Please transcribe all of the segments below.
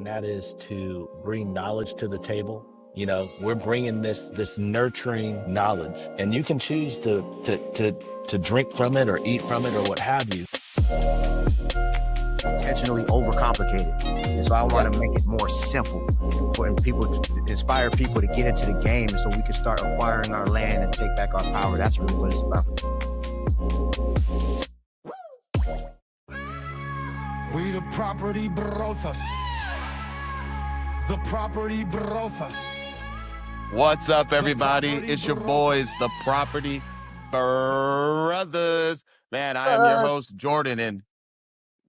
and that is to bring knowledge to the table. You know, we're bringing this nurturing knowledge, and you can choose to drink from it or eat from it or what have you. Intentionally overcomplicated. And so I want to make it more simple for people to inspire people to get into the game so we can start acquiring our land and take back our power. That's really what it's about. We the Property Brrrrothas. The Property Brrrrothas. What's up, everybody? It's your boys, the Property Brrrrothas. Man, I am your host, Jordan, and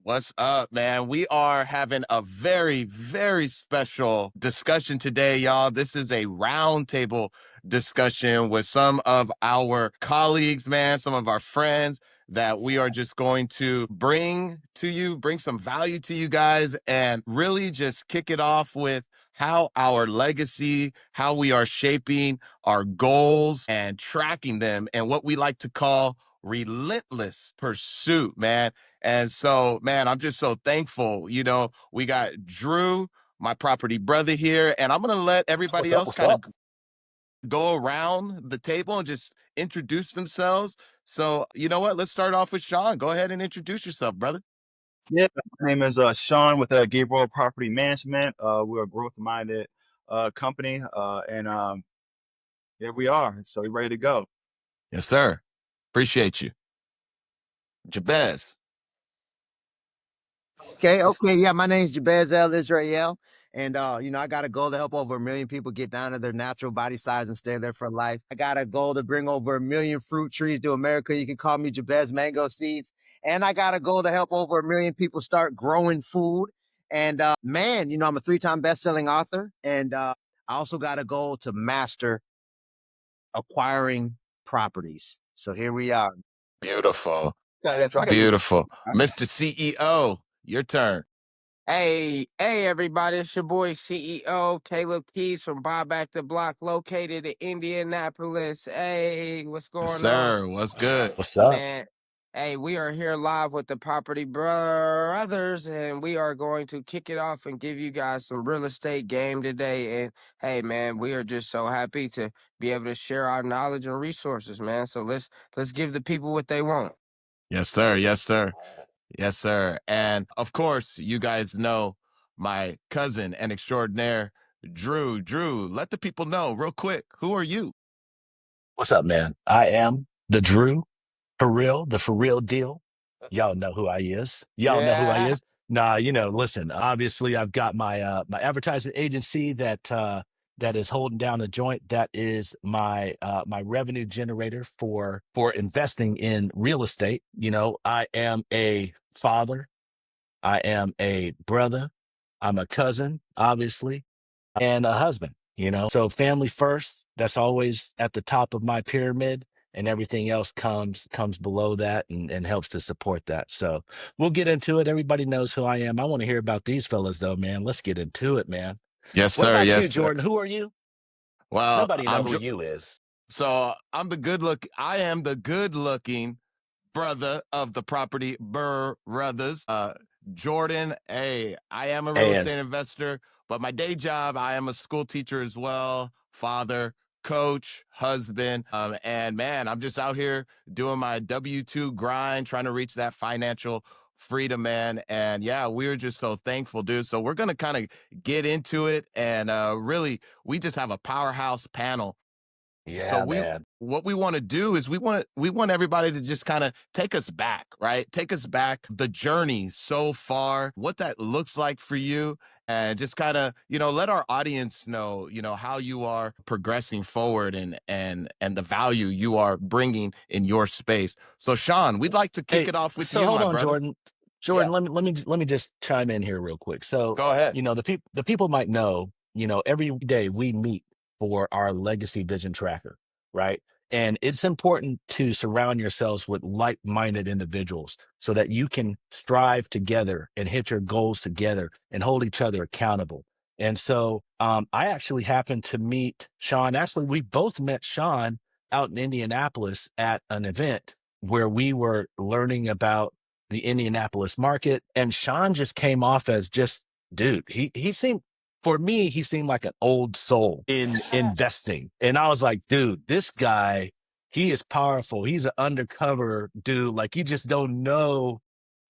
what's up, man? We are having a very, very special discussion today, y'all. This is a roundtable discussion with some of our colleagues, man, some of our friends that we are just going to bring to you, bring some value to you guys, and really just kick it off with how our legacy, how we are shaping our goals and tracking them, and what we like to call relentless pursuit, man. And so, man, I'm just so thankful. You know, we got Drew, my property brother here, and I'm going to let everybody else kind of go around the table and just introduce themselves. So, you know what? Let's start off with Sean. Go ahead and introduce yourself, brother. Yeah, my name is Sean with Gabriel Property Management. We're a growth-minded company, and here we are. So we're ready to go. Yes, sir. Appreciate you. Jabz. Okay. Yeah, my name is Jabz Israel. And, I got a goal to help over 1 million people get down to their natural body size and stay there for life. I got a goal to bring over 1 million fruit trees to America. You can call me Jabez Mango Seeds. And I got a goal to help over 1 million people start growing food. And, man, I'm a 3-time best-selling author. And I also got a goal to master acquiring properties. So here we are. Beautiful. Beautiful. Mr. CEO, your turn. Hey, everybody, it's your boy CEO Caleb Keys from Buy Back the Block, located in Indianapolis. Hey, what's going Yes, on? sir. What's good? What's up? Man, hey, we are here live with the Property Brrrrothas, and we are going to kick it off and give you guys some real estate game today. And hey, man, we are just so happy to be able to share our knowledge and resources, man. So let's give the people what they want. Yes, sir. Yes, sir. Yes, sir. And of course, you guys know my cousin and extraordinaire, Drew. Drew, let the people know real quick. Who are you? What's up, man? I am the Drew, for real, the for real deal. Y'all know who I is. Y'all know who I is. Nah, listen, obviously I've got my my advertising agency that is holding down the joint. That is my my revenue generator for investing in real estate. I am a father, I am a brother, I'm a cousin, obviously, and a husband. So family first, that's always at the top of my pyramid, and everything else comes below that and helps to support that. So we'll get into it. Everybody knows who I am. I want to hear about these fellas though, man. Let's get into it, man. Yes, What sir. about Yes, you, sir. Jordan? Who are you? Well, Nobody know who you is. So I am the good looking brother of the Property Brrrrothas, Jordan. Hey, I am a real estate investor, but my day job, I am a school teacher as well, father, coach, husband. And man, I'm just out here doing my W-2 grind, trying to reach that financial freedom, man. And yeah, we're just so thankful, dude. So we're going to kind of get into it. And really, we just have a powerhouse panel. Yeah, man. What we want to do is we want everybody to just kind of take us back, right? Take us back the journey so far, what that looks like for you, and just kind of, let our audience know, how you are progressing forward and the value you are bringing in your space. So Sean, we'd like to kick it off with so you, hold my on, brother. Jordan. Jordan, let me just chime in here real quick. So, Go ahead. the people might know, every day we meet for our legacy vision tracker, right? And it's important to surround yourselves with like-minded individuals so that you can strive together and hit your goals together and hold each other accountable. And so I actually happened to meet Sean. Actually, we both met Sean out in Indianapolis at an event where we were learning about the Indianapolis market. And Sean just came off as just dude, he seemed, for me, he seemed like an old soul in investing. And I was like, dude, this guy, he is powerful. He's an undercover dude. Like, you just don't know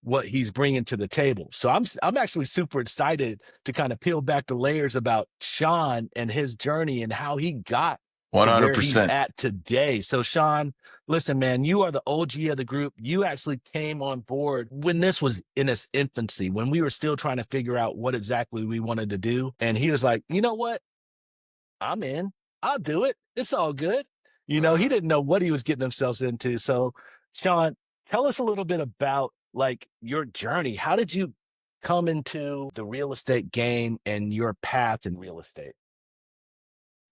what he's bringing to the table. So I'm actually super excited to kind of peel back the layers about Sean and his journey and how he got to where he's 100%. at today. So Sean, listen, man, you are the OG of the group. You actually came on board when this was in its infancy, when we were still trying to figure out what exactly we wanted to do. And he was like, you know what? I'm in. I'll do it. It's all good. You know, he didn't know what he was getting himself into. So, Sean, tell us a little bit about like your journey. How did you come into the real estate game and your path in real estate?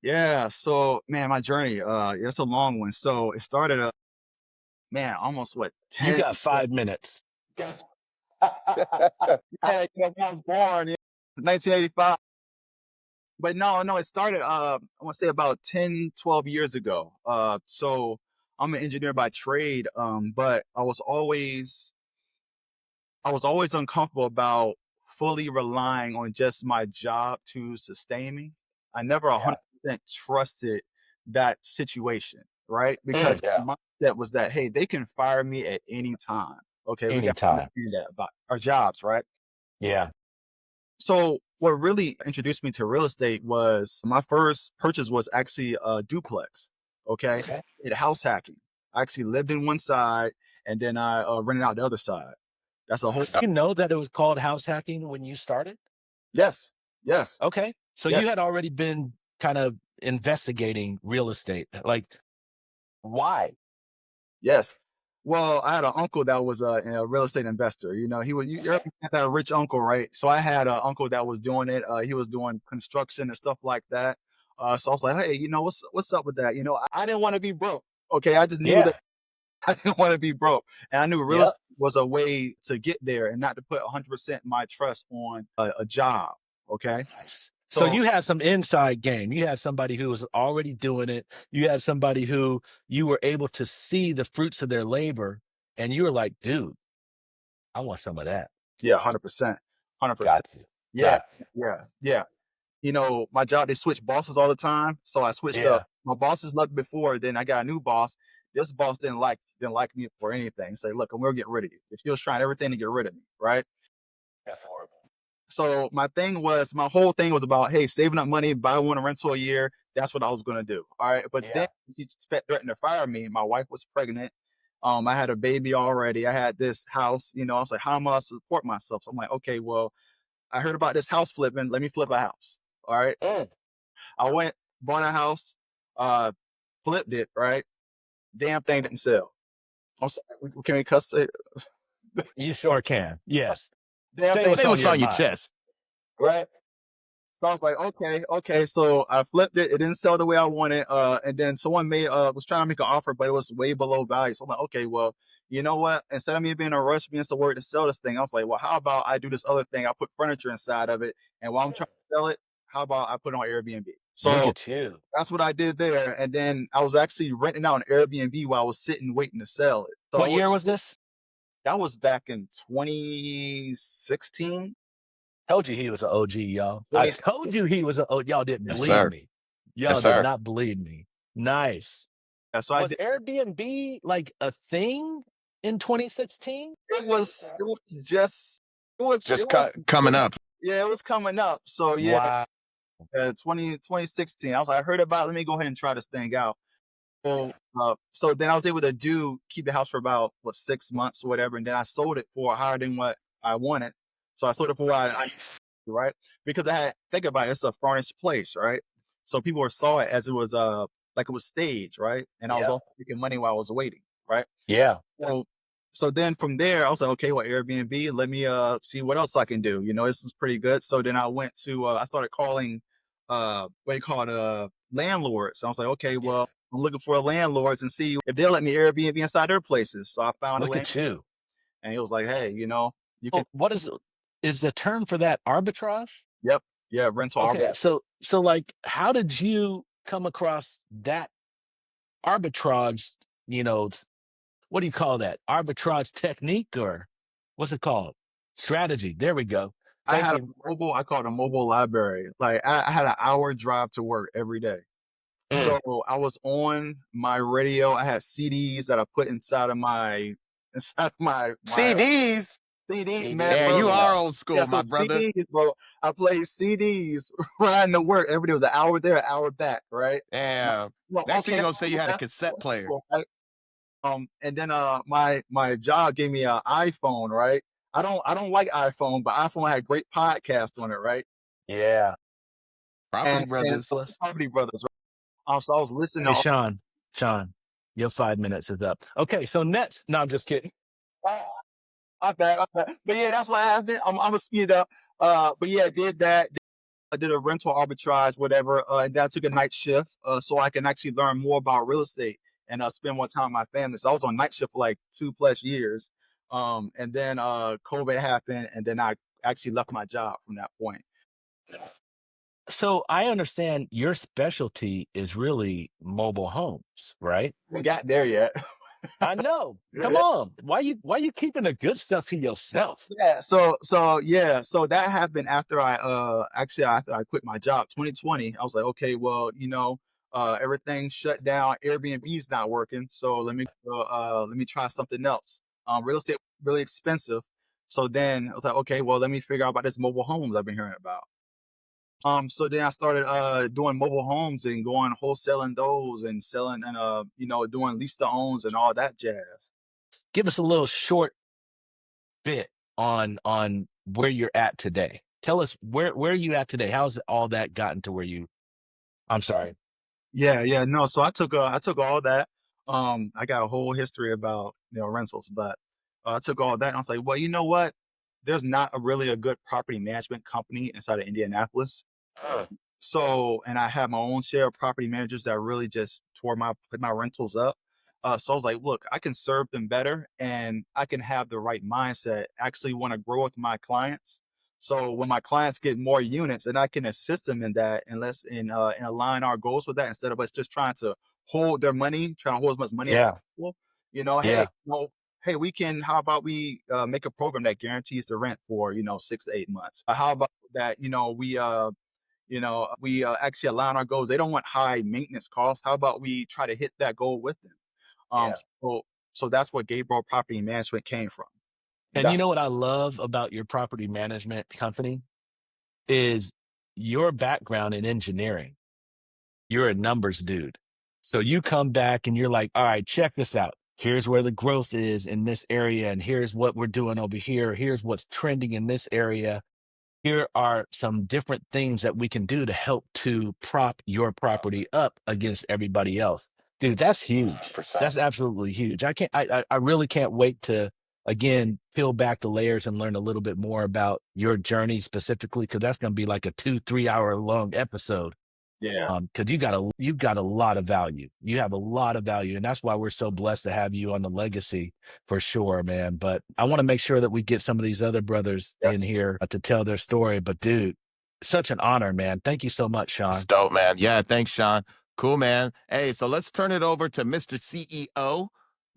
Yeah. So, man, my journey, it's a long one. So it started man, almost what, You 10, got 5 minutes. yeah, I was born in 1985. But no, it started, I want to say about 10, 12 years ago. So I'm an engineer by trade, but I was always uncomfortable about fully relying on just my job to sustain me. I never Yeah. 100% trusted that situation, right? Because my mindset was that, hey, they can fire me at any time. Okay, we got to Anytime. understand that about our jobs, right? Yeah. So what really introduced me to real estate was my first purchase was actually a duplex. Okay, Okay. it house hacking. I actually lived in one side and then I rented out the other side. That's a whole. You know that it was called house hacking when you started? Yes, yes, Okay. So yes, you had already been kind of investigating real estate. Like, why? yes. Well, I had an uncle that was a real estate investor. You know, you're that rich uncle, right? So I had an uncle that was doing it. He was doing construction and stuff like that. So I was like, hey, what's up with that? You know, I didn't want to be broke. Okay, I just knew that Yeah. I didn't want to be broke, and I knew real Yep. estate was a way to get there and not to put 100% my trust on a job. Okay, Nice. So so you had some inside game. You had somebody who was already doing it. You had somebody who you were able to see the fruits of their labor, and you were like, dude, I want some of that. yeah, 100%, 100%. Got you. Yeah, Got you. yeah. You know, my job, they switch bosses all the time. So I switched up. Yeah. My bosses left before, then I got a new boss. This boss didn't like me for anything. Say, look, I'm gonna get rid of you. If he was trying everything to get rid of me, right? That's horrible. So my whole thing was about, hey, saving up money, buy one a rental a year. That's what I was gonna do. All right. But then Yeah. he threatened to fire me. My wife was pregnant. I had a baby already. I had this house, I was like, how am I to support myself? So I'm like, okay, well, I heard about this house flipping. Let me flip a house. All right. Mm. I went, bought a house, uh, flipped it, right? Damn thing didn't sell. I'm sorry, can we cuss it? You sure can. Yes. Damn Say thing, what's Say on what's your on your mind. chest. right? So I was like, okay. So I flipped it. It didn't sell the way I wanted. And then someone was trying to make an offer, but it was way below value. So I'm like, okay, well, you know what? Instead of me being in a rush, being so worried to sell this thing, I was like, well, how about I do this other thing? I put furniture inside of it, and while I'm trying to sell it, how about I put it on Airbnb? Look So at you. that's what I did there. And then I was actually renting out an Airbnb while I was sitting waiting to sell it. What year was this? That was back in 2016. Told you he was an OG, y'all. I told 2016. you he was an OG. Y'all didn't Yes, believe sir. me. Yes, Y'all did sir. not believe me. Nice. Yeah, so I Was did. Airbnb like a thing in 2016? Just It was, coming up. yeah, it was coming up. So yeah, Wow. 2016. I was like, I heard about it. Let me go ahead and try this thing out. So then I was able to keep the house for about 6 months or whatever, and then I sold it for higher than what I wanted. So I sold it for what I right? Because think about it, it's a furnished place, right? So people saw it as it was like it was staged, right? And I was Yeah. also making money while I was waiting, right? Yeah. So so then from there, I was like, okay, well, Airbnb, let me see what else I can do. This is pretty good. So then I went to I started calling what do you call it, landlords. I was like, okay, Yeah. well, I'm looking for landlords and see if they'll let me Airbnb inside their places. So I found a Look land, at you. and he was like, hey, you can, Well, what is the term for that arbitrage? yep, yeah, rental Okay. arbitrage. So like how did you come across that arbitrage, what do you call that? Arbitrage technique or what's it called? Strategy. There we go. I Thank had a you. mobile, I call it a mobile library. Like I had an hour drive to work every day. Mm. So I was on my radio. I had CDs that I put inside of my CDs. CD, man, Yeah, bro. you Yeah. are old Yeah, school, so my brother. CDs, bro. I played CDs riding to work every day. It was an hour there, an hour back, right? Yeah. Well, Next thing okay, you're gonna say you had a that's cassette player. cool, right? And then my job gave me an iPhone, right? I don't like iPhone, but iPhone had great podcasts on it, right? Yeah. Property And Brothers. Well, Property Brothers, right? So I was listening hey, to Sean, your 5 minutes is up. Okay, so next, no, I'm just kidding. my bad, my bad. But yeah, that's what happened. I'm gonna speed it up. But yeah, did that. I did a rental arbitrage, whatever, and then I took a night shift so I can actually learn more about real estate and spend more time with my family. So I was on night shift for like 2+ years. And then COVID happened, and then I actually left my job from that point. So I understand your specialty is really mobile homes, right? We got there yet. I know. Come on. Why you keeping the good stuff to yourself? Yeah, so that happened after after I quit my job 2020. I was like, okay, well, everything shut down, Airbnb's not working, so let me try something else. Real estate really expensive. So then I was like, okay, well, let me figure out about this mobile homes I've been hearing about. So then I started doing mobile homes and going wholesaling those and selling and doing lease to owns and all that jazz. Give us a little short bit on where you're at today. Tell us where are you at today? How's all that gotten to where you I'm sorry. Yeah, no. So I took all that. I got a whole history about rentals, but I took all that and I was like, well, you know what? There's not really a good property management company inside of Indianapolis. Uh, So, and I have my own share of property managers that really just put my rentals up. So I was like, look, I can serve them better and I can have the right mindset, actually want to grow with my clients. So when my clients get more units and I can assist them in that and align our goals with that instead of us just trying to hold their money, trying to hold as much money as yeah. possible, hey, Yeah. hey, how about we make a program that guarantees the rent for, 6 to 8 months? How about that, we actually align our goals. They don't want high maintenance costs. How about we try to hit that goal with them? Um, Yeah. so, so that's what Gabriel Property Management came from. And you That's know what I love about your property management company is your background in engineering. You're a numbers dude. So you come back and you're like, all right, check this out. Here's where the growth is in this area. And here's what we're doing over here. Here's what's trending in this area. Here are some different things that we can do to help to prop your property up against everybody else. Dude, that's huge. That's absolutely huge. I really can't wait to again peel back the layers and learn a little bit more about your journey specifically, because that's going to be like a 2-3 hour long episode. yeah. Because you've got a lot of value. You have a lot of value, and that's why we're so blessed to have you on the legacy for sure, man. But I want to make sure that we get some of these other brothers in here to tell their story. But dude, such an honor, man. Thank you so much, It's Sean. dope, man. Yeah, thanks, Sean. Cool, man. Hey, so let's turn it over to Mr. CEO,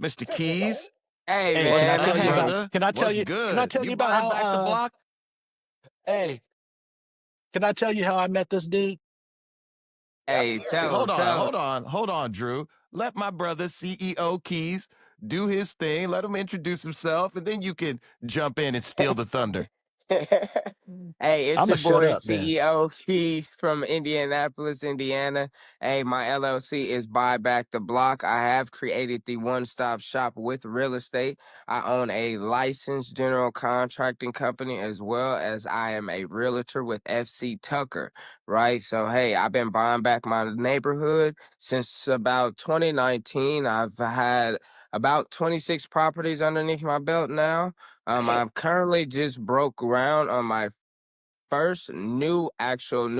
Mr. Keys. Hey, Hey, can What's I man. tell up, you about? brother? Can I tell What's you? Can I good? tell You you about buying how? back the block? Hey, can I tell you how I met this dude? Hey, tell Hold him, on, tell hold on, hold on, Drew. Let my brother CEO Keys do his thing. Let him introduce himself, and then you can jump in and steal the thunder. him. Hey, it's I'm your gonna shut boy up, man. CEO Keys from Indianapolis, Indiana. Hey, my LLC is Buy Back the Block. I have created the one-stop shop with real estate. I own a licensed general contracting company as well as I am a realtor with FC Tucker, right? So, hey, I've been buying back my neighborhood since about 2019. I've had about 26 properties underneath my belt now. I'm currently just broke ground on my first new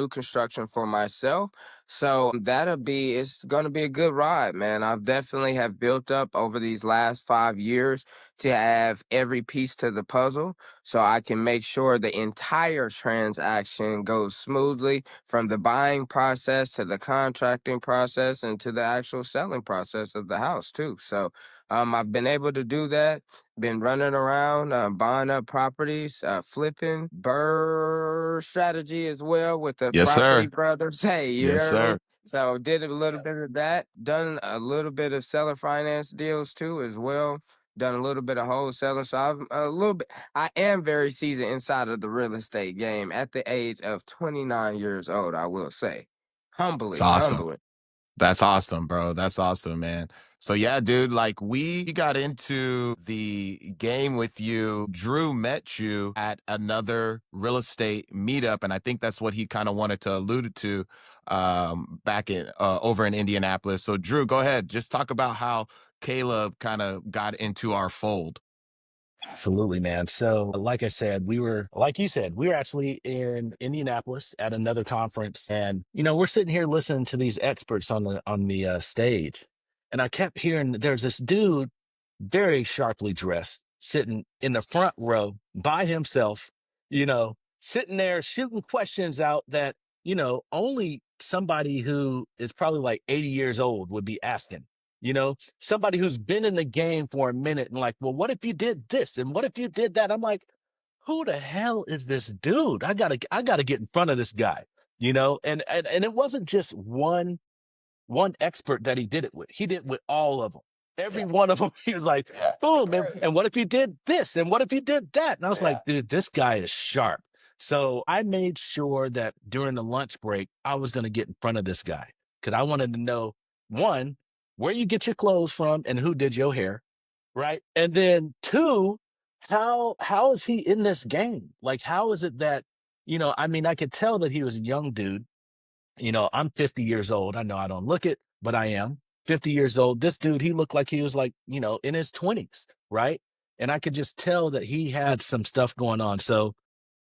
construction for myself. So it's gonna be a good ride, man. I've definitely have built up over these last 5 years to have every piece to the puzzle so I can make sure the entire transaction goes smoothly from the buying process to the contracting process and to the actual selling process of the house too. So I've been able to do that. been running around, buying up properties, flipping BRRRR strategy as well with the Yes, Property sir. Brothers. Hey, you Yes, hear me? sir. So did a little bit of that, done a little bit of seller finance deals too as well. Done a little bit of wholesaling. So I am very seasoned inside of the real estate game at the age of 29 years old, I will say. It's Humbly, awesome. humbly. That's awesome, bro. That's awesome, man. So yeah, dude, like we got into the game with you. Drew met you at another real estate meetup, and I think that's what he kind of wanted to allude to back in over in Indianapolis. So Drew, go ahead. Just talk about how Caleb kind of got into our fold. Absolutely, man. So, like I said, like you said, we were actually in Indianapolis at another conference, and we're sitting here listening to these experts on the stage, and I kept hearing there's this dude, very sharply dressed, sitting in the front row by himself, sitting there shooting questions out that only somebody who is probably like 80 years old would be asking. Somebody who's been in the game for a minute and like, well, what if you did this? And what if you did that? I'm like, who the hell is this dude? I gotta get in front of this guy, and it wasn't just one expert that he did it with. He did it with all of them. Every one of them, he was like, boom, and what if you did this? And what if you did that? And I was like, dude, this guy is sharp. So I made sure that during the lunch break, I was going to get in front of this guy because I wanted to know, one, where you get your clothes from and who did your hair, right? And then two, how is he in this game? Like, how is it that, I mean, I could tell that he was a young dude. I'm 50 years old. I know I don't look it, but I am 50 years old. This dude, he looked like he was like, in his 20s, right? And I could just tell that he had some stuff going on. So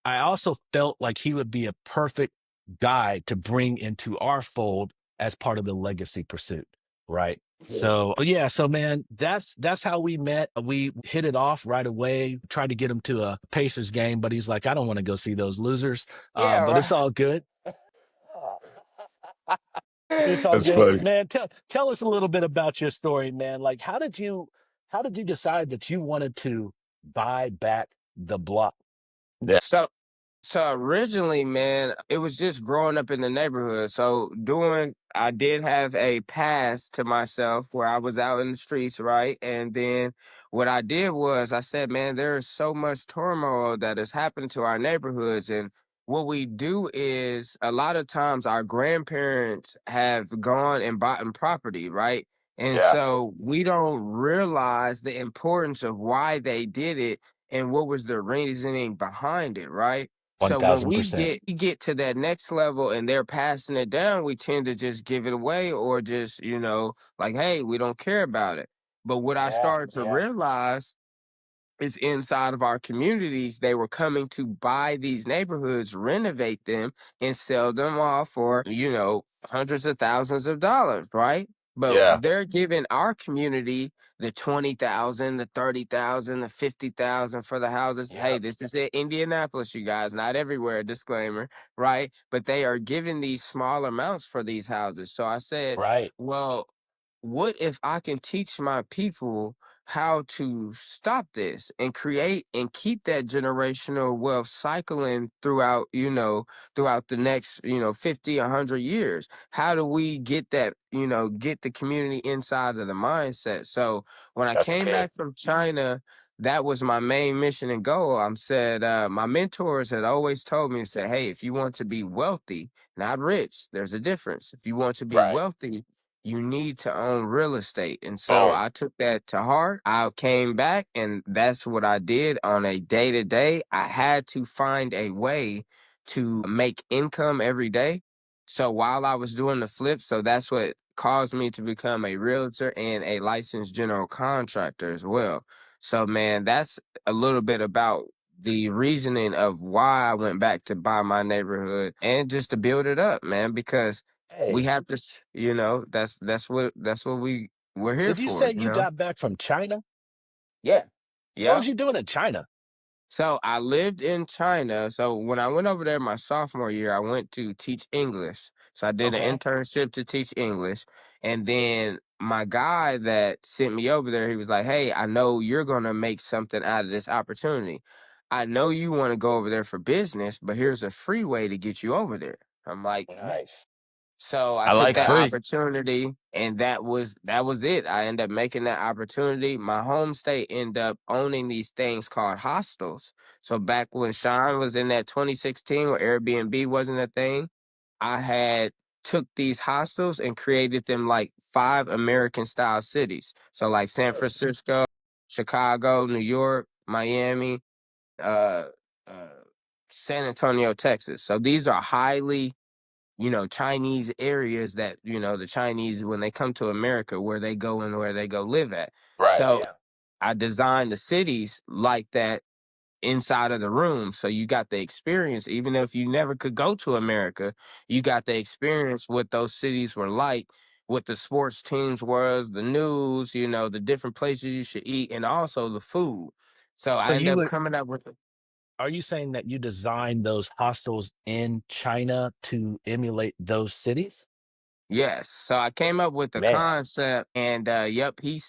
I also felt like he would be a perfect guy to bring into our fold as part of the legacy pursuit, right? So yeah, so man, that's how we met. We hit it off right away. Tried to get him to a Pacers game, but he's like, I don't want to go see those losers. Yeah, But it's right. all good. It's all That's good, funny. man. Tell us a little bit about your story, man. Like, how did you decide that you wanted to buy back the block? Yeah. So originally, man, it was just growing up in the neighborhood. I did have a past to myself where I was out in the streets, right? And then what I did was I said, man, there is so much turmoil that has happened to our neighborhoods. And what we do is a lot of times our grandparents have gone and bought property, right? And so we don't realize the importance of why they did it and what was the reasoning behind it, right? So when we 1000%. get to that next level and they're passing it down, we tend to just give it away or just, like, hey, we don't care about it. But what I started to realize is inside of our communities, they were coming to buy these neighborhoods, renovate them, and sell them off for, hundreds of thousands of dollars, right? But they're giving our community the 20,000, the 30,000, the 50,000 for the houses. Hey, this is in Indianapolis, you guys, not everywhere, disclaimer, right? But they are giving these small amounts for these houses. So I said, Right. well, what if I can teach my people how to stop this and create and keep that generational wealth cycling throughout, throughout the next, 50, 100 years? How do we get that, get the community inside of the mindset? So when I That's came good. back from China, that was my main mission and goal. I said, my mentors had always told me, said, hey, if you want to be wealthy, not rich, there's a difference. If you want to be Right. wealthy, you need to own real estate. And so Boom. I took that to heart. I came back and that's what I did on a day to day. I had to find a way to make income every day. So while I was doing the flip, so that's what caused me to become a realtor and a licensed general contractor as well. So man, that's a little bit about the reasoning of why I went back to buy my neighborhood and just to build it up, man, because we Hey, have to, that's what we're here did you for, say you got back from China? Yeah. What Yeah. was you doing in China? So I lived in China. So when I went over there my sophomore year, I went to teach English. So I did an Okay. internship to teach English. And then my guy that sent me over there, he was like, "Hey, I know you're gonna make something out of this opportunity. I know you want to go over there for business, but here's a free way to get you over there." I'm like, Nice. so I I took like that free. opportunity, and that was it. I ended up making that opportunity. My home state ended up owning these things called hostels. So back when Sean was in that 2016 where Airbnb wasn't a thing, I had took these hostels and created them like 5 American style cities. So like San Francisco, Chicago, New York, Miami, uh, uh, San Antonio, Texas. So these are highly, Chinese areas that, the Chinese, when they come to America, where they go and where they go live at. Right. So I designed the cities like that inside of the room. So you got the experience, even if you never could go to America, you got the experience what those cities were like, what the sports teams was, the news, the different places you should eat, and also the food. So So I ended you up would coming up with are you saying that you designed those hostels in China to emulate those cities? Yes. So I came up with the Man, concept, and yep, he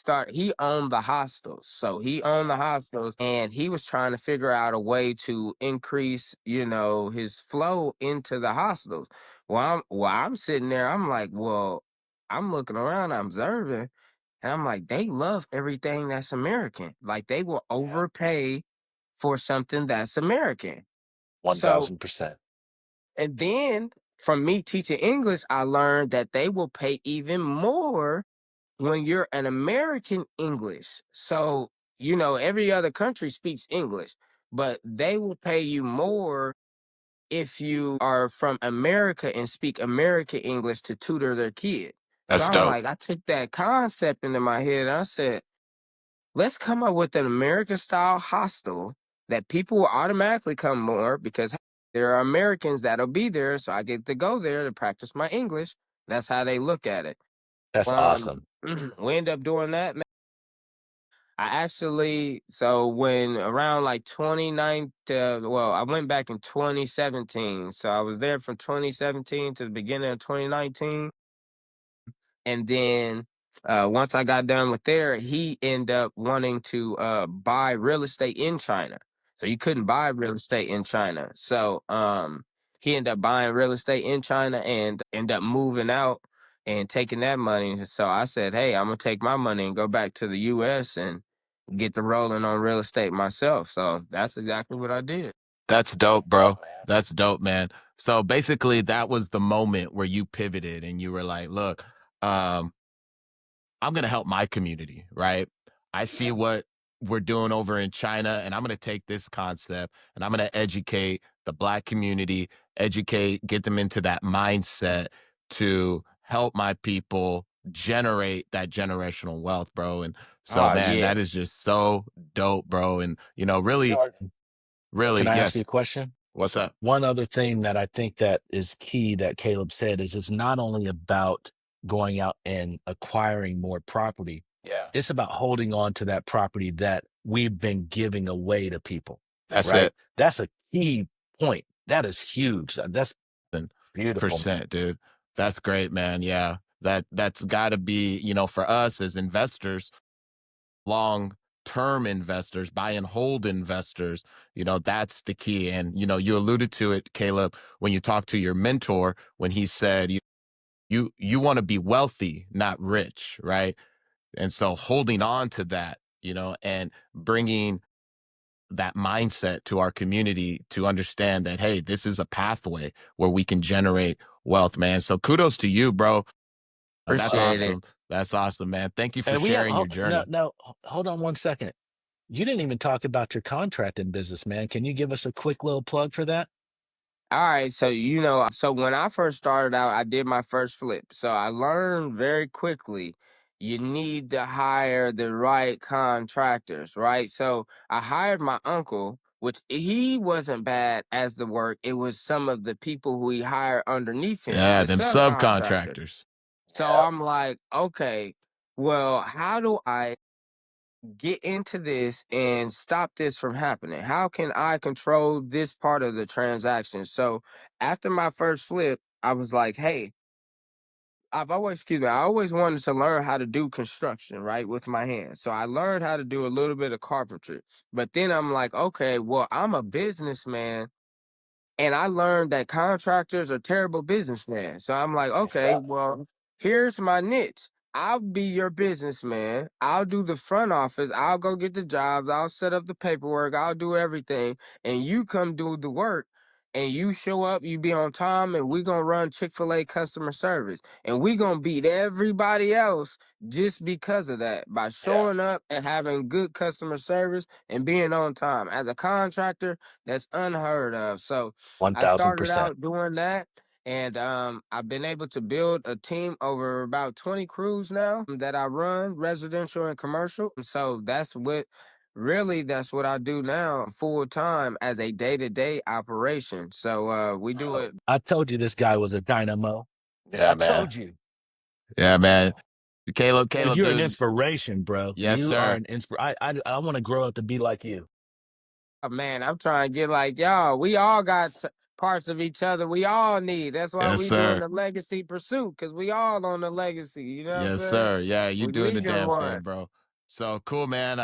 owned the hostels. So he owned the hostels, and he was trying to figure out a way to increase, his flow into the hostels. While I'm sitting there, I'm like, well, I'm looking around, I'm observing, and I'm like, they love everything that's American. Like they will overpay for something that's American. So 1000%. and then from me teaching English, I learned that they will pay even more when you're an American English. So, every other country speaks English, but they will pay you more if you are from America and speak American English to tutor their kid. So That's I'm dope. like, I took that concept into my head and I said, let's come up with an American style hostel that people will automatically come more because there are Americans that'll be there. So I get to go there to practice my English. That's how they look at it. That's Um, awesome. we end up doing that. So when around like 29, well, I went back in 2017. So I was there from 2017 to the beginning of 2019. And then once I got done with there, he ended up wanting to buy real estate in China. So you couldn't buy real estate in China. So he ended up buying real estate in China and ended up moving out and taking that money. So I said, hey, I'm gonna take my money and go back to the US and get the rolling on real estate myself. So that's exactly what I did. That's dope, Dope, bro. man. That's dope, man. So basically, that was the moment where you pivoted and you were like, look, um, I'm going to help my community, right? I see what we're doing over in China, and I'm going to take this concept and I'm going to educate the Black community, get them into that mindset to help my people generate that generational wealth, bro. And so, Oh man, yeah. that is just so dope, bro. And, really, Jordan, really, can I ask you a yes. question? What's up? One other thing that I think that is key that Caleb said is it's not only about going out and acquiring more property. Yeah. It's about holding on to that property that we've been giving away to people, That's right? it. That's a key point. That is huge. That's beautiful, man. Percent, dude. That's great, man. Yeah. That's gotta be, for us as investors, long term investors, buy and hold investors, that's the key. And, you alluded to it, Caleb, when you talked to your mentor, when he said you want to be wealthy, not rich, right? And so holding on to that, and bringing that mindset to our community to understand that, hey, this is a pathway where we can generate wealth, man. So kudos to you, bro. That's Appreciate it. awesome. That's awesome, man. Thank you for And we have sharing your no, journey. no, hold on one second. You didn't even talk about your contracting business, man. Can you give us a quick little plug for that? All right, so so when I first started out, I did my first flip. So I learned very quickly you need to hire the right contractors, right? So I hired my uncle, which he wasn't bad as the work. It was some of the people who he hired underneath him, Yeah, the them subcontractors. subcontractors. So I'm like, okay, well, how do I get into this and stop this from happening? How can I control this part of the transaction? So after my first flip, I was like, hey, I always wanted to learn how to do construction, right, with my hands. So I learned how to do a little bit of carpentry. But then I'm like, okay, well, I'm a businessman and I learned that contractors are terrible businessmen. So I'm like, What's okay, up? well, here's my niche. I'll be your businessman. I'll do the front office. I'll go get the jobs. I'll set up the paperwork. I'll do everything. And you come do the work. And you show up, you be on time, and we gonna run Chick-fil-A customer service. And we gonna beat everybody else just because of that, by Yeah. showing up and having good customer service and being on time. As a contractor, that's unheard of. So I started 1000%. out doing that, and I've been able to build a team over about 20 crews now that I run, residential and commercial. And so that's what I do now full time as a day-to-day operation. So we do it. I told you this guy was a dynamo. Yeah, I man. told you. Yeah, man. Caleb, Well, Caleb, you're an dude. inspiration, bro. Yes, You are sir. an inspiration. I want to grow up to be like you. Man, I'm trying to get like y'all. We all got parts of each other we all need. That's why Yes, we doing sir. the legacy pursuit, because we all on the legacy. You know what I'm Yes, saying? sir. Yeah, you We doing the leaving damn one. thing, bro. So cool, man.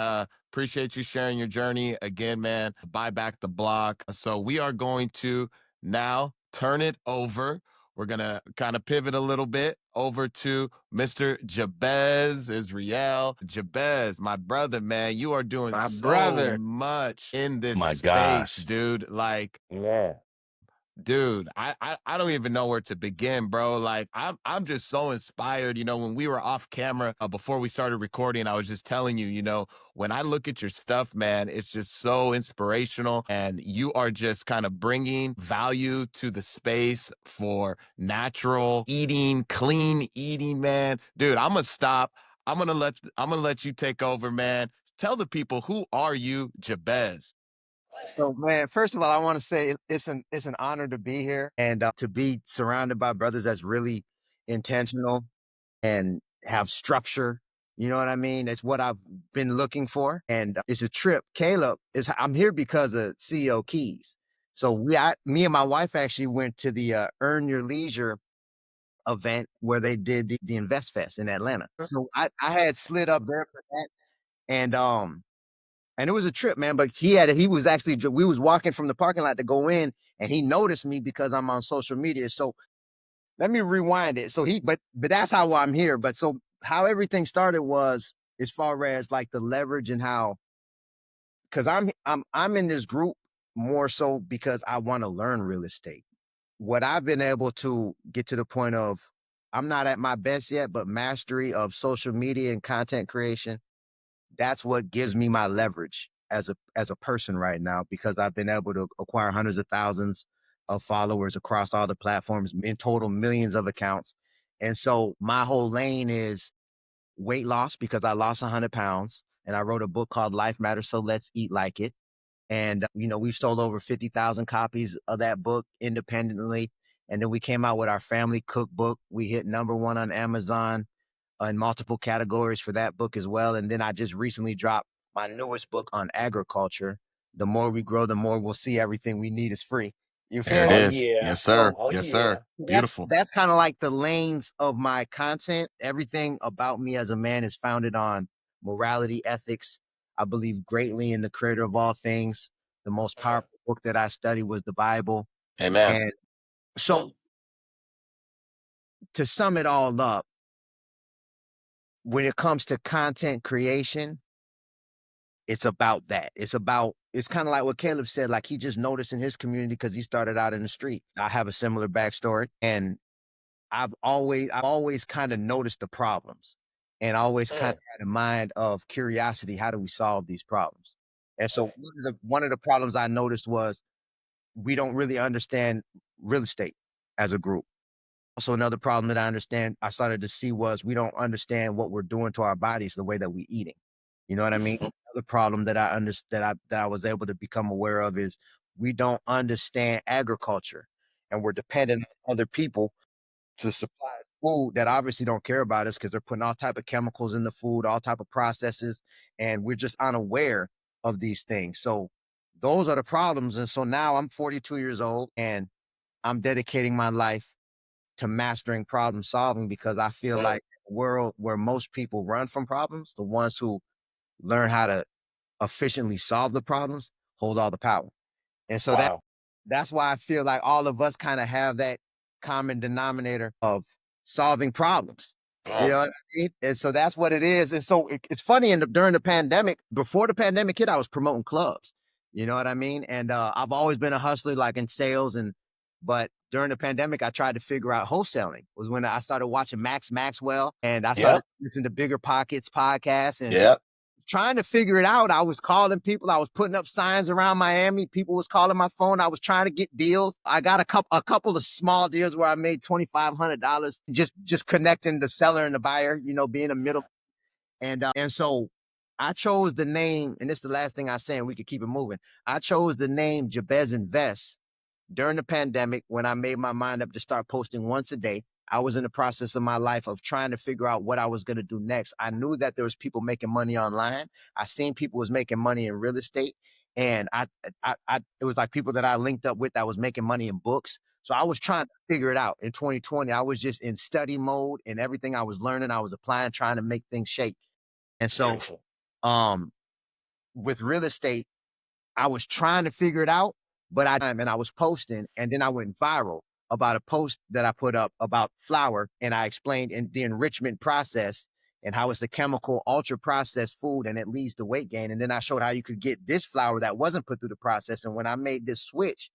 Appreciate you sharing your journey again, man. Buy back the block. So we are going to now turn it over. We're gonna kind of pivot a little bit over to Mr. Jabez Israel. Jabez, my brother, man, you are doing My so brother. much in this My space, gosh. dude. Like, Yeah. dude, I don't even know where to begin, bro. Like I'm just so inspired. You know, when we were off camera before we started recording, I was just telling you, you know, when I look at your stuff, man, it's just so inspirational, and you are just kind of bringing value to the space for natural eating, clean eating, man. Dude, I'm gonna stop. I'm gonna let you take over, man. Tell the people, who are you, Jabez? So, man, first of all, I want to say it's an honor to be here and to be surrounded by brothers that's really intentional and have structure. You know what I mean? It's what I've been looking for, and it's a trip. Caleb is. I'm here because of CEO Keys. So me and my wife actually went to the Earn Your Leisure event where they did the Invest Fest in Atlanta. So I had slid up there for that, and and it was a trip, man. But he was actually, we was walking from the parking lot to go in, and he noticed me because I'm on social media. So let me rewind it. So but that's how I'm here. But so how everything started was, as far as like the leverage and how, because I'm in this group more so because I want to learn real estate. What I've been able to get to the point of, I'm not at my best yet, but mastery of social media and content creation, that's what gives me my leverage as a person right now, because I've been able to acquire hundreds of thousands of followers across all the platforms, in total millions of accounts. And so my whole lane is weight loss, because I lost 100 pounds and I wrote a book called Life Matters, So Let's Eat Like It. And, we've sold over 50,000 copies of that book independently. And then we came out with our family cookbook. We hit #1 on Amazon in multiple categories for that book as well. And then I just recently dropped my newest book on agriculture. The more we grow, the more we'll see everything we need is free. You There feel it Oh, me? is. yeah. Yes, sir. Oh, Yes, yeah. sir. That's Beautiful. that's kind of like the lanes of my content. Everything about me as a man is founded on morality, ethics. I believe greatly in the creator of all things. The most powerful book that I studied was the Bible. Amen. And so, to sum it all up, when it comes to content creation, it's about that. It's kind of like what Caleb said, like he just noticed in his community because he started out in the street. I have a similar backstory, and I've always kind of noticed the problems, and always kind of had a mind of curiosity. How do we solve these problems? And so one of the problems I noticed was, we don't really understand real estate as a group. Also, another problem that I started to see was, we don't understand what we're doing to our bodies the way that we're eating. You know what I mean? Another problem that I was able to become aware of is, we don't understand agriculture, and we're dependent on other people to supply food that obviously don't care about us, because they're putting all type of chemicals in the food, all type of processes, and we're just unaware of these things. So those are the problems. And so now I'm 42 years old, and I'm dedicating my life to mastering problem solving, because I feel like the world where most people run from problems, the ones who learn how to efficiently solve the problems hold all the power. And so Wow. that's why I feel like all of us kind of have that common denominator of solving problems. You know what I mean? And so that's what it is. And so it's funny, during the pandemic, before the pandemic hit, I was promoting clubs. You know what I mean? And I've always been a hustler, like in sales. But during the pandemic, I tried to figure out wholesaling. Was when I started watching Max Maxwell, and I started listening to Bigger Pockets podcast, and trying to figure it out. I was calling people. I was putting up signs around Miami. People was calling my phone. I was trying to get deals. I got a couple of small deals where I made $2,500 just connecting the seller and the buyer, being a middle. And so I chose the name, and this is the last thing I say, and we could keep it moving. I chose the name Jabez Invest during the pandemic when I made my mind up to start posting once a day. I was in the process of my life of trying to figure out what I was going to do next. I knew that there was people making money online. I seen people was making money in real estate. And it was like people that I linked up with that was making money in books. So I was trying to figure it out. In 2020, I was just in study mode, and everything I was learning, I was applying, trying to make things shake. And so, with real estate, I was trying to figure it out, but I was posting, and then I went viral about a post that I put up about flour, and I explained in the enrichment process and how it's a chemical ultra processed food and it leads to weight gain. And then I showed how you could get this flour that wasn't put through the process. And when I made this switch,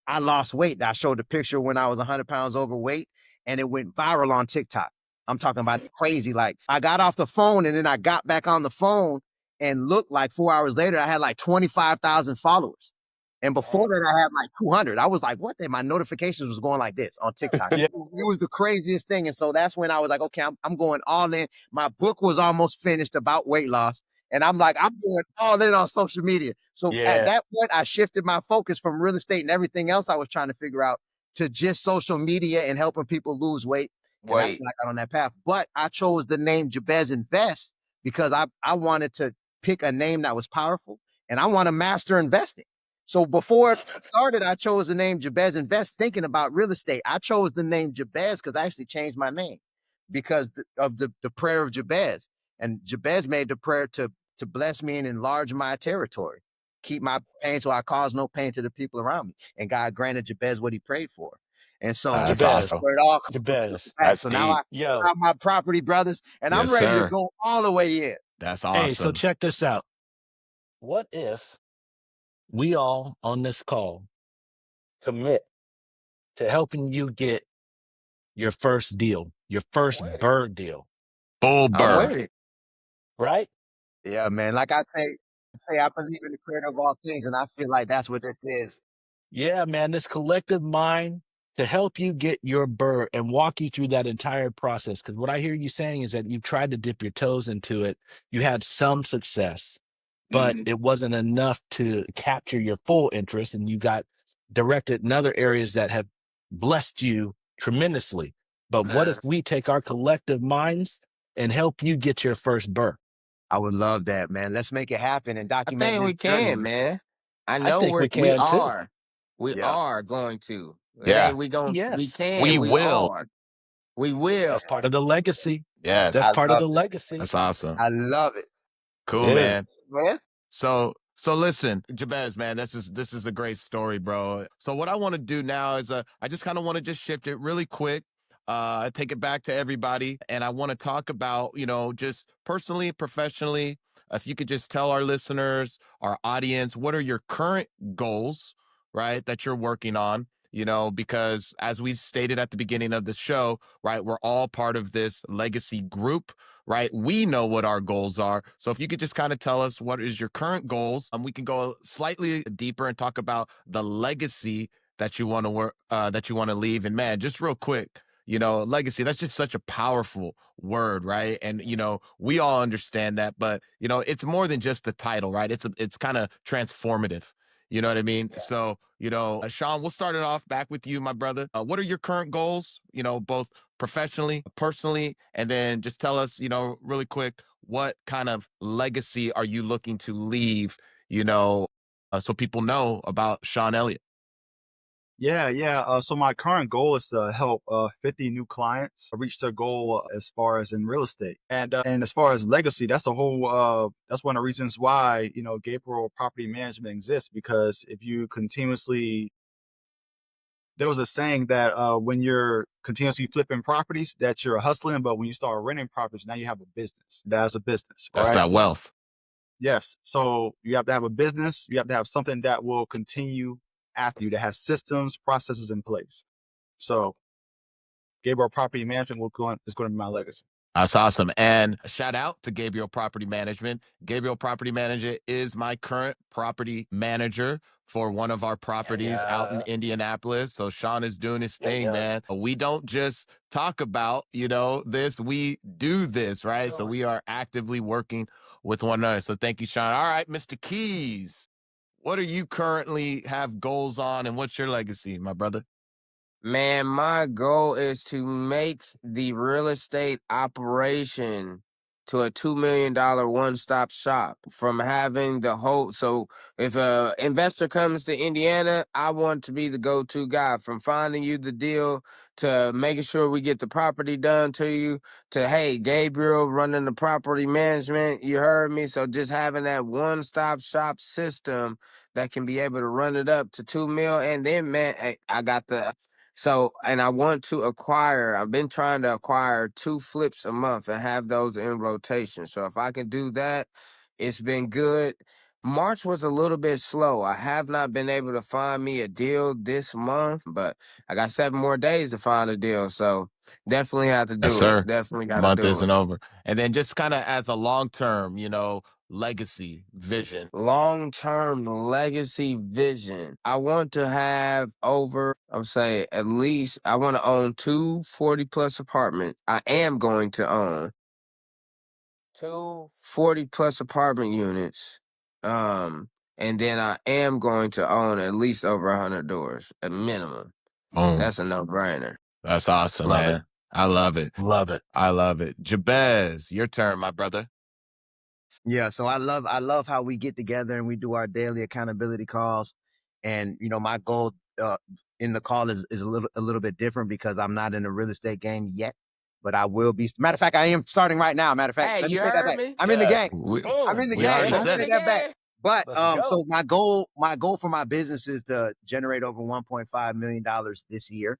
I lost weight. I showed the picture when I was 100 pounds overweight, and it went viral on TikTok. I'm talking about crazy. Like, I got off the phone, and then I got back on the phone and looked like 4 hours later, I had like 25,000 followers. And before that, I had like 200. I was like, what? My notifications was going like this on TikTok. It was the craziest thing. And so that's when I was like, okay, I'm going all in. My book was almost finished about weight loss. And I'm like, I'm going all in on social media. So at that point, I shifted my focus from real estate and everything else I was trying to figure out to just social media and helping people lose weight. And that's when I got on that path. But I chose the name Jabez Invest because I wanted to pick a name that was powerful, and I want to master investing. So before it started, I chose the name Jabez Invest, thinking about real estate. I chose the name Jabez because I actually changed my name because of the prayer of Jabez. And Jabez made the prayer to bless me and enlarge my territory, keep my pain so I cause no pain to the people around me. And God granted Jabez what he prayed for. And so That's Jabez. awesome. where it all Jabez. That's so now I deep. got my property brothers, and I'm Yes, ready to sir. go all the way in. That's Hey, so awesome. check this out. What if we all on this call commit to helping you get your first deal, your first BRRRR deal, Bull I'm burr. with it. right? Yeah, man. Like I say I believe in the creator of all things, and I feel like that's what this is. Yeah, man, this collective mind to help you get your BRRRR and walk you through that entire process. Because what I hear you saying is that you tried to dip your toes into it. You had some success, but it wasn't enough to capture your full interest. And you got directed in other areas that have blessed you tremendously. But what if we take our collective minds and help you get your first BRRRR? I would love that, man. Let's make it happen and I document think this we journey. can, man. I I know think we we can too. are. We Yeah. are going to. It Yeah. ain't we Yes. can, We we will. are. We will. That's part of the legacy. Yes. That's I part of love the it. legacy. That's awesome. I love it. Cool, Yeah. man. Man. So listen, Jabez, man, this is a great story, bro. So what I want to do now is I just kind of want to just shift it really quick, take it back to everybody, and I want to talk about, just personally, professionally, if you could just tell our listeners, our audience, what are your current goals, right, that you're working on? Because as we stated at the beginning of the show, right, we're all part of this legacy group, right? We know what our goals are. So if you could just kind of tell us what is your current goals, we can go slightly deeper and talk about the legacy that you want to work, that you want to leave. And man, just real quick, legacy, that's just such a powerful word, right? And, we all understand that, but, it's more than just the title, right? It's kind of transformative. You know what I mean? Yeah. So, Sean, we'll start it off back with you, my brother. What are your current goals, both professionally, personally, and then just tell us, really quick, what kind of legacy are you looking to leave, so people know about Sean Elliott? Yeah. So my current goal is to help 50 new clients reach their goal as far as in real estate, and as far as legacy, that's a whole. That's one of the reasons why Gabriel Property Management exists, because if you continuously, there was a saying that when you're continuously flipping properties, that you're hustling, but when you start renting properties, now you have a business. That's a business, That's right? that wealth. Yes. So you have to have a business. You have to have something that will continue after you, that has systems, processes in place. So Gabriel Property Management is going to be my legacy. That's awesome. And a shout out to Gabriel Property Management. Gabriel Property Manager is my current property manager for one of our properties out in Indianapolis. So Sean is doing his thing, man. We don't just talk about, this, we do this, right? So we are actively working with one another. So thank you, Sean. All right, Mr. Keys, what are you currently have goals on, and what's your legacy, my brother? Man, my goal is to make the real estate operation to a $2 million one-stop shop, from having the whole. So if a investor comes to Indiana, I want to be the go-to guy, from finding you the deal to making sure we get the property done to you, to, hey, Gabriel running the property management, you heard me? So just having that one-stop shop system that can be able to run it up to 2 mil. And then, man, I got and I want to I've been trying to acquire 2 flips a month and have those in rotation. So if I can do that, it's been good. March was a little bit slow. I have not been able to find me a deal this month, but I got 7 more days to find a deal. So definitely have to Yes, do it. sir. Definitely got to Month do isn't it. over. And then just kind of as a long-term, legacy vision. Long-term legacy vision. I want to have I would say at least, I want to own 2 40-plus apartments. I am going to own 2 40-plus apartment units. And then I am going to own at least over 100 doors, a minimum. Boom. That's a no-brainer. That's awesome, Love it. man. I love it. Love it. I love it. Jabez, your turn, my brother. Yeah, so I love how we get together and we do our daily accountability calls. And my goal in the call is a little bit different, because I'm not in the real estate game yet, but I will be. Matter of fact, I am starting right now. Matter of fact, Hey, let me you take that heard back. me? I'm in the game. We, I'm in the we game. already Let me said take it. that back. But Let's go. so my goal for my business is to generate over $1.5 million this year.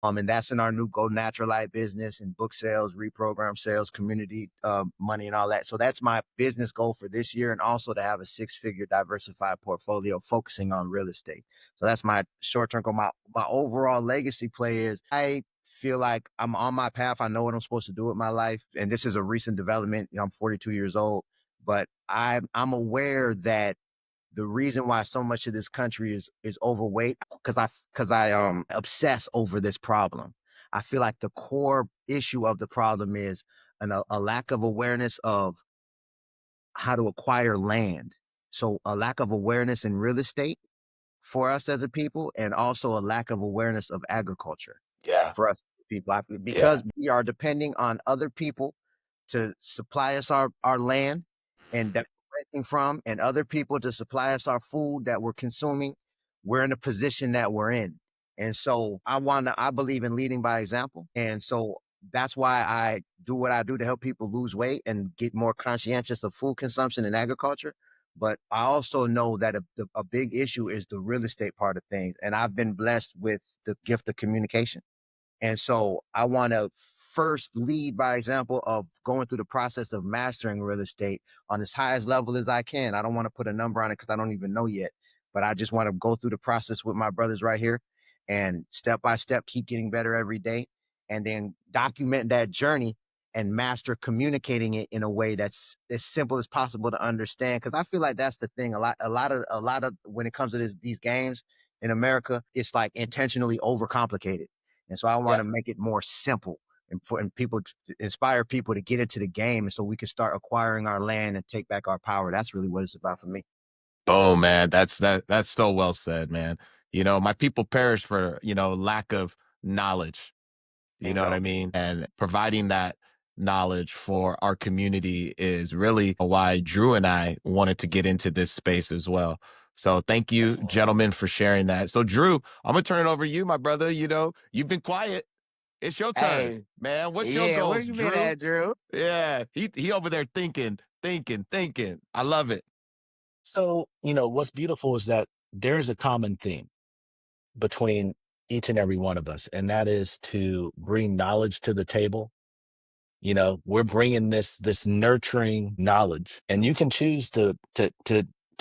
And that's in our new Go Natural Light business, and book sales, reprogram sales, community money, and all that. So that's my business goal for this year, and also to have a 6-figure diversified portfolio focusing on real estate. So that's my short-term goal. My overall legacy play is, I feel like I'm on my path. I know what I'm supposed to do with my life, and this is a recent development. I'm 42 years old, but I'm aware that the reason why so much of this country is overweight, because I obsess over this problem. I feel like the core issue of the problem is a lack of awareness of how to acquire land. So a lack of awareness in real estate for us as a people, and also a lack of awareness of agriculture Yeah. for us people. Because we are depending on other people to supply us our land and that we're renting from, and other people to supply us our food that we're consuming. We're in a position that we're in. And so I believe in leading by example. And so that's why I do what I do, to help people lose weight and get more conscientious of food consumption and agriculture. But I also know that a big issue is the real estate part of things. And I've been blessed with the gift of communication. And so I want to first lead by example of going through the process of mastering real estate on as highest level as I can. I don't want to put a number on it because I don't even know yet, but I just want to go through the process with my brothers right here, and step by step keep getting better every day, and then document that journey and master communicating it in a way that's as simple as possible to understand. Cause I feel like that's the thing. A lot of when it comes to these games in America, it's like intentionally overcomplicated. And so I want to make it more simple, and people inspire people to get into the game, and so we can start acquiring our land and take back our power. That's really what it's about for me. Oh man, that's so well said, man. My people perish for, lack of knowledge. You know what I mean? And providing that knowledge for our community is really why Drew and I wanted to get into this space as well. So thank you, gentlemen, for sharing that. So Drew, I'm gonna turn it over to you, my brother. You've been quiet. It's your turn, Hey, man. What's your yeah, where goals, you been Drew? at, Drew? Yeah, he over there thinking. I love it. So, what's beautiful is that there's a common theme between each and every one of us, and that is to bring knowledge to the table. We're bringing this nurturing knowledge, and you can choose to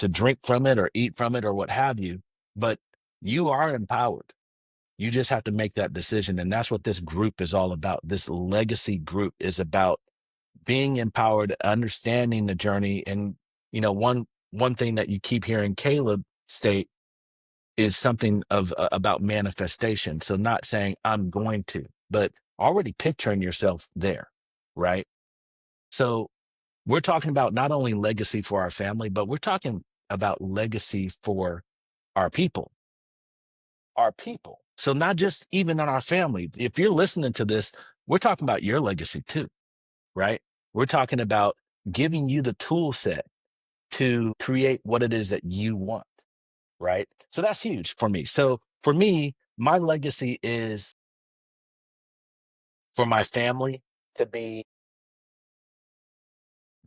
drink from it or eat from it or what have you, but you are empowered. You just have to make that decision. And that's what this group is all about. This legacy group is about being empowered, understanding the journey. And, one thing that you keep hearing Caleb state is something of about manifestation. So not saying I'm going to, but already picturing yourself there, right? So we're talking about not only legacy for our family, but we're talking about legacy for our people. Our people. So not just even on our family. If you're listening to this, we're talking about your legacy too, right? We're talking about giving you the tool set to create what it is that you want, right? So that's huge for me. So for me, my legacy is for my family to be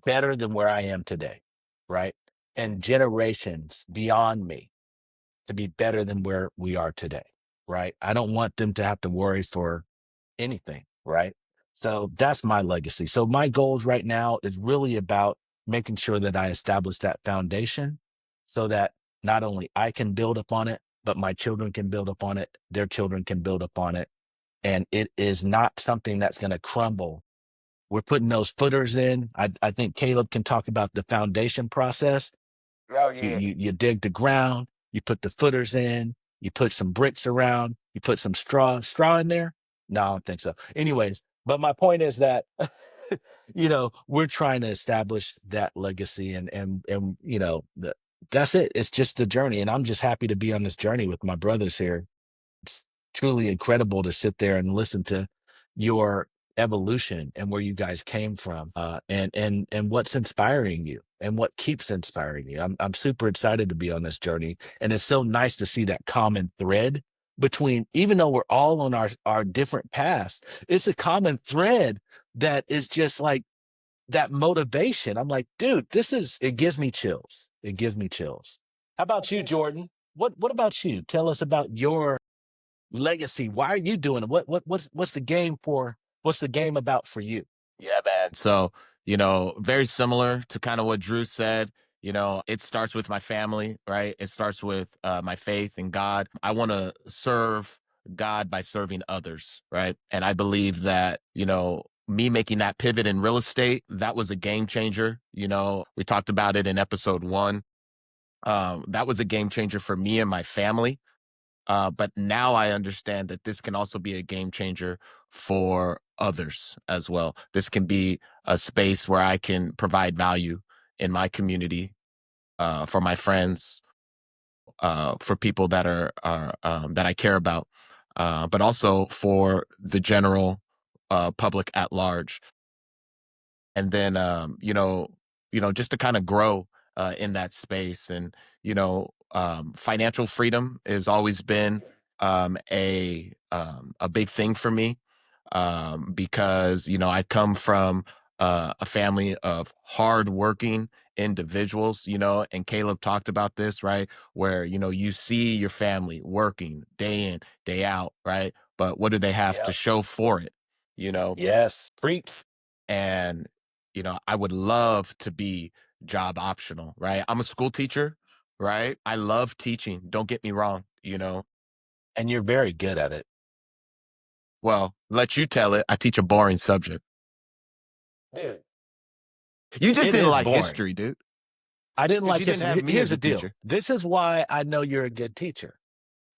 better than where I am today, right? And generations beyond me to be better than where we are today, right? I don't want them to have to worry for anything, right? So that's my legacy. So my goals right now is really about making sure that I establish that foundation so that not only I can build upon it, but my children can build upon it, their children can build upon it. And it is not something that's going to crumble. We're putting those footers in. I think Caleb can talk about the foundation process. Oh You, yeah. you you dig the ground, you put the footers in, you put some bricks around, you put some straw in there. No, I don't think so. Anyways, but my point is that we're trying to establish that legacy and that's it. It's just the journey. And I'm just happy to be on this journey with my brothers here. It's truly incredible to sit there and listen to your evolution and where you guys came from, and what's inspiring you and what keeps inspiring you. I'm super excited to be on this journey, and it's so nice to see that common thread between, even though we're all on our different paths, it's a common thread that is just like that motivation. I'm like, dude, it gives me chills. It gives me chills. How about you, Jordan? What about you? Tell us about your legacy. Why are you doing it? What's the game for? What's the game about for you? Yeah, man. So, very similar to kind of what Drew said. It starts with my family, right? It starts with my faith in God. I want to serve God by serving others, right? And I believe that, me making that pivot in real estate, that was a game changer. We talked about it in episode 1. That was a game changer for me and my family. But now I understand that this can also be a game changer for others as well. This can be a space where I can provide value in my community, for my friends, for people that I care about, but also for the general public at large. And then just to kind of grow in that space. And financial freedom has always been a big thing for me, because I come from a family of hardworking individuals, and Caleb talked about this, right? Where you see your family working day in, day out, right? But what do they have to Yeah. show for it? you know Yes. Preach. and I would love to be job optional, right? I'm a school teacher, right? I love teaching, don't get me wrong. And you're very good at it. Well, let you tell it. I teach a boring subject. Dude, You just it didn't is like boring. history, dude, I didn't because like you didn't history. have me Here's as the a deal. teacher. This is why I know you're a good teacher,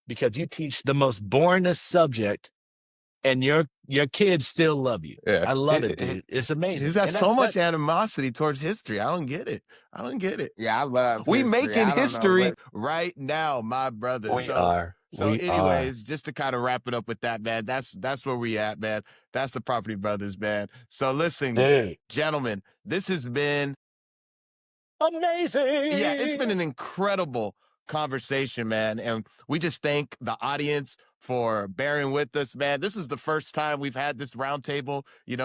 because you teach the most boringest subject and your kids still love you. Yeah. I love it, dude. It's He's amazing. got And so that's much that. animosity towards history. I don't get it. I don't get it. Yeah, I love We history. making I don't know history what. right now, my brother. We So are. so We are. anyways, just to kind of wrap it up with that, man, that's where we at, man. That's the Property Brothers, man. So listen, Dude. gentlemen, this has been, yeah, it's been Amazing. an incredible conversation, man. And we just thank the audience for bearing with us, man. This is the first time we've had this roundtable. It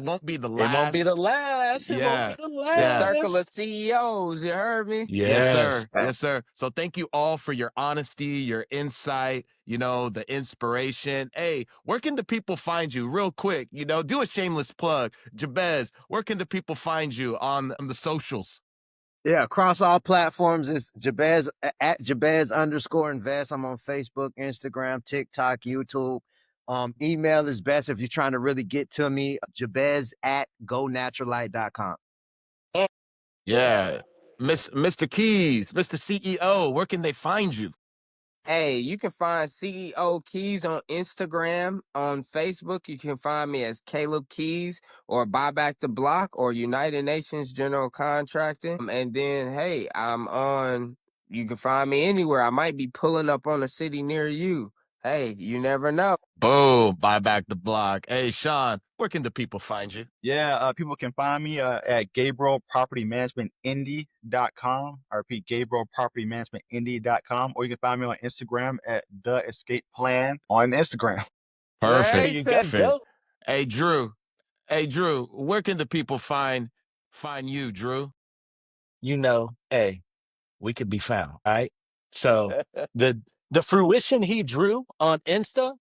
won't be the last. It won't be the last. It Yeah. won't be the The last. circle of CEOs, you heard me? Yes, sir. Yes. Yes, sir. So thank you all for your honesty, your insight, the inspiration. Hey, where can the people find you real quick? Do a shameless plug. Jabez, where can the people find you on the socials? Yeah, across all platforms, it's Jabez at Jabez_invest. I'm on Facebook, Instagram, TikTok, YouTube. Email is best if you're trying to really get to me. Jabez@gonaturalite.com. Yeah. Mr. Keys, Mr. CEO, where can they find you? Hey, you can find CEO Keys on Instagram. On Facebook, you can find me as Caleb Keys or Buy Back the Block or United Nations General Contractor. And then, hey, you can find me anywhere. I might be pulling up on a city near you. Hey, you never know. Boom, Buy Back the Block. Hey, Sean, where can the people find you? Yeah, people can find me at GabrielPropertyManagementIndy.com. I repeat, GabrielPropertyManagementIndy.com. Or you can find me on Instagram at The Escape Plan on Instagram. Perfect. Perfect. Hey, Drew, where can the people find you, Drew? Hey, we could be found, all right? So the fruition he drew on Insta,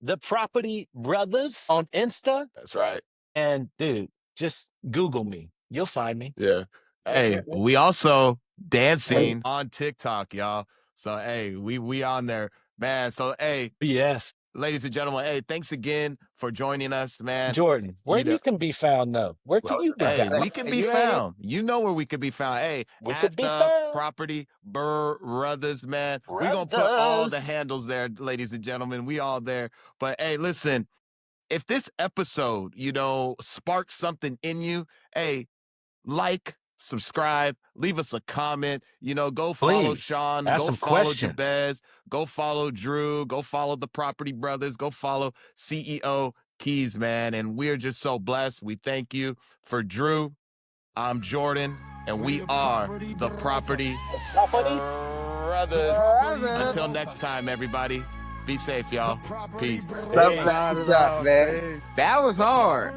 the Property Brothers on Insta, That's right. and dude, just Google me. You'll find me. Yeah. Hey, we also dancing on TikTok, y'all. So hey, we on there, man. So hey, Yes. ladies and gentlemen, hey, thanks again for joining us, man. Jordan, where you can be found, though? Where can you be Hey, found? we can be You ain't- found. You know where we could be found. Hey, We at could be the found. Property Brrrrothas, man. We're going to put all the handles there, ladies and gentlemen. We all there. But hey, listen, if this episode, sparks something in you, hey, like, subscribe, leave us a comment, go follow Please, Sean, ask go some follow questions. Jabez, go follow Drew, go follow the Property Brothers, go follow CEO Keys, man. And we're just so blessed. We thank you. For Drew, I'm Jordan, and we are the Property Brothers. Until next time, everybody, be safe, y'all. Peace. What's up, man? That was hard.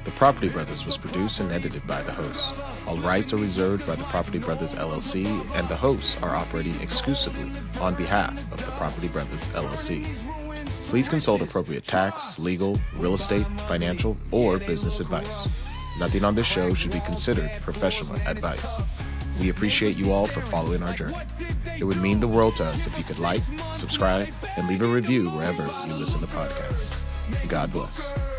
The Property Brothers was produced and edited by the hosts. All rights are reserved by the Property Brothers LLC, and the hosts are operating exclusively on behalf of the Property Brothers LLC. Please consult appropriate tax, legal, real estate, financial, or business advice. Nothing on this show should be considered professional advice. We appreciate you all for following our journey. It would mean the world to us if you could like, subscribe, and leave a review wherever you listen to podcasts. God bless.